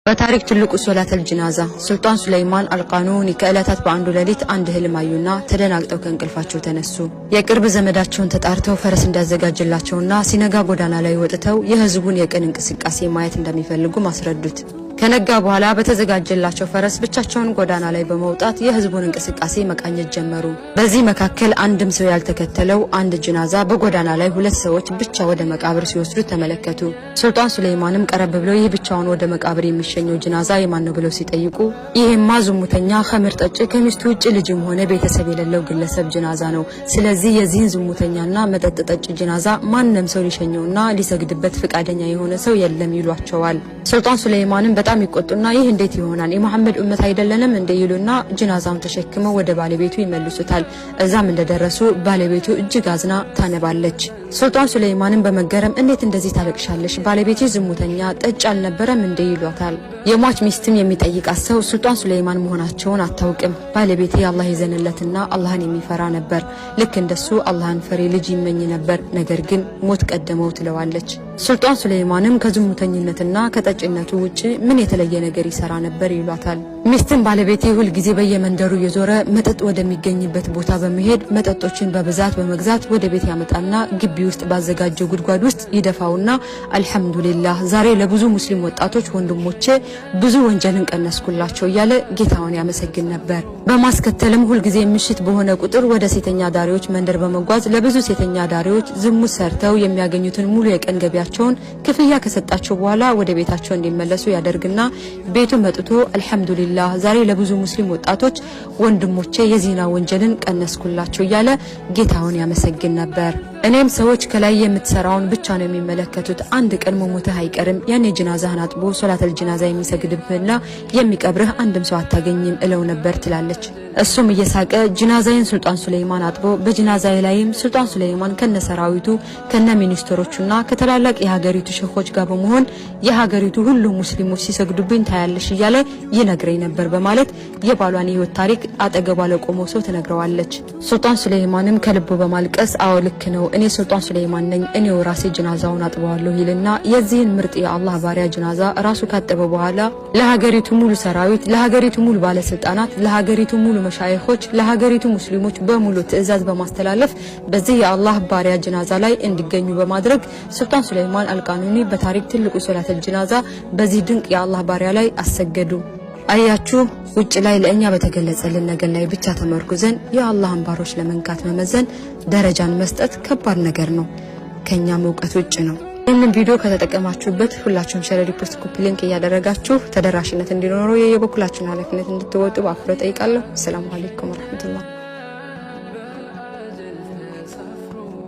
በታሪክ ትልቁ ሶላተል ጀናዛ ሱልጣን ሱለይማን አልቃኑኒ ከዕለታት በአንዱ ሌሊት አንድ ህልም አዩና ተደናግጠው ከእንቅልፋቸው ተነሱ። የቅርብ ዘመዳቸውን ተጣርተው ፈረስ እንዳዘጋጀላቸውና ሲነጋ ጎዳና ላይ ወጥተው የህዝቡን የቀን እንቅስቃሴ ማየት እንደሚፈልጉ ማስረዱት። ከነጋ በኋላ በተዘጋጀላቸው ፈረስ ብቻቸውን ጎዳና ላይ በመውጣት የህዝቡን እንቅስቃሴ መቃኘት ጀመሩ። በዚህ መካከል አንድም ሰው ያልተከተለው አንድ ጀናዛ በጎዳና ላይ ሁለት ሰዎች ብቻ ወደ መቃብር ሲወስዱ ተመለከቱ። ሱልጣን ሱለይማንም ቀረብ ብለው ይህ ብቻውን ወደ መቃብር የሚሸኘው ጀናዛ የማን ነው ብለው ሲጠይቁ ይሄማ ዝሙተኛ ኸምር ጠጭ ከሚስቱ ውጭ ልጅም ሆነ ቤተሰብ የሌለው ግለሰብ ጀናዛ ነው። ስለዚህ የዚህን ዝሙተኛና መጠጥ ጠጭ ጀናዛ ማንንም ሰው ሊሸኘውና ሊሰግድበት ፍቃደኛ የሆነ ሰው የለም ይሏቸዋል። ሱልጣን ሱለይማንም በጣም ይቆጡና ይህ እንዴት ይሆናል የመሐመድ ኡመት አይደለንም እንደ ይሉና ጀናዛውን ተሸክመው ወደ ባለቤቱ ይመልሱታል። እዛም እንደደረሱ ባለቤቱ እጅግ አዝና ታነባለች። ሱልጣን ሱለይማንን በመገረም እንዴት እንደዚህ ታለቅሻለሽ? ባለቤቴ ዝሙተኛ ጠጭ አልነበረም እንደ ይሏታል። የሟች ሚስትም የሚጠይቃት ሰው ሱልጣን ሱለይማን መሆናቸውን አታውቅም። ባለቤቴ አላህ ይዘንለትና አላህን የሚፈራ ነበር፣ ልክ እንደሱ አላህን ፈሪ ልጅ ይመኝ ነበር፣ ነገር ግን ሞት ቀደመው ትለዋለች። ሱልጣን ሱለይማንም ከዝሙተኝነትና ከጠጭነቱ ውጪ ምን የተለየ ነገር ይሰራ ነበር ይሏታል። ሚስትም ባለቤቴ ሁል ጊዜ በየመንደሩ የዞረ መጠጥ ወደሚገኝበት ቦታ በመሄድ መጠጦችን በብዛት በመግዛት ወደ ቤት ያመጣና ግቢ ውስጥ ባዘጋጀው ጉድጓድ ውስጥ ይደፋውና አልሐምዱሊላህ ዛሬ ለብዙ ሙስሊም ወጣቶች ወንድሞቼ ብዙ ወንጀልን ቀነስኩላቸው እያለ ጌታውን ያመሰግን ነበር። በማስከተልም ሁል ጊዜ ምሽት በሆነ ቁጥር ወደ ሴተኛ ዳሪዎች መንደር በመጓዝ ለብዙ ሴተኛ ዳሪዎች ዝሙት ሰርተው የሚያገኙትን ሙሉ የቀን ገቢያቸውን ክፍያ ከሰጣቸው በኋላ ወደ ቤታቸው እንዲመለሱ ያደርግና ቤቱ መጥቶ አልሐምዱሊላህ ዛሬ ለብዙ ሙስሊም ወጣቶች ወንድሞቼ የዚና ወንጀልን ቀነስኩላቸው እያለ ጌታውን ያመሰግን ነበር። እኔም ሰዎች ከላይ የምትሰራውን ብቻ ነው የሚመለከቱት፣ አንድ ቀን መሞትህ አይቀርም፣ ያኔ ጀናዛህን አጥቦ ሶላተል ጀናዛ የሚሰግድብህና የሚቀብርህ አንድም ሰው አታገኝም እለው ነበር ትላለች። እሱም እየሳቀ ጀናዛዬን ሱልጣን ሱለይማን አጥቦ በጀናዛዬ ላይም ሱልጣን ሱለይማን ከነሰራዊቱ ከነ ሚኒስትሮቹና ከተላላቅ የሀገሪቱ ሸኾች ጋር በመሆን የሀገሪቱ ሁሉ ሙስሊሞች ሲሰግዱብኝ ታያለሽ እያለ ይነግረኝ ነበር በማለት የባሏን የህይወት ታሪክ አጠገቧ ለቆመው ሰው ትነግረዋለች። ሱልጣን ሱለይማንም ከልቡ በማልቀስ አዎ ልክ ነው፣ እኔ ሱልጣን ሱለይማን ነኝ፣ እኔው ራሴ ጀናዛውን አጥበዋለሁ ይልና የዚህን ምርጥ የአላህ ባሪያ ጀናዛ ራሱ ካጠበ በኋላ ለሀገሪቱ ሙሉ ሰራዊት፣ ለሀገሪቱ ሙሉ ባለስልጣናት፣ ለሀገሪቱ ሙሉ መሻይኾች፣ ለሀገሪቱ ሙስሊሞች በሙሉ ትዕዛዝ በማስተላለፍ በዚህ የአላህ ባሪያ ጀናዛ ላይ እንዲገኙ በማድረግ ሱልጣን ሱለይማን አልቃኑኒ በታሪክ ትልቁ ሶላተል ጀናዛ በዚህ ድንቅ የአላህ ባሪያ ላይ አሰገዱ። አያችሁ ውጭ ላይ ለእኛ በተገለጸልን ነገር ላይ ብቻ ተመርኩዘን የአላህን ባሮች ለመንካት መመዘን ደረጃን መስጠት ከባድ ነገር ነው፣ ከኛም ዕውቀት ውጭ ነው። ይህንን ቪዲዮ ከተጠቀማችሁበት ሁላችሁም ሼር፣ ሪፖስት፣ ኮፒ ሊንክ እያደረጋችሁ ተደራሽነት እንዲኖረው የበኩላችሁን ኃላፊነት እንድትወጡ በአክብሮት ጠይቃለሁ። ሰላም አለይኩም ወራህመቱላህ።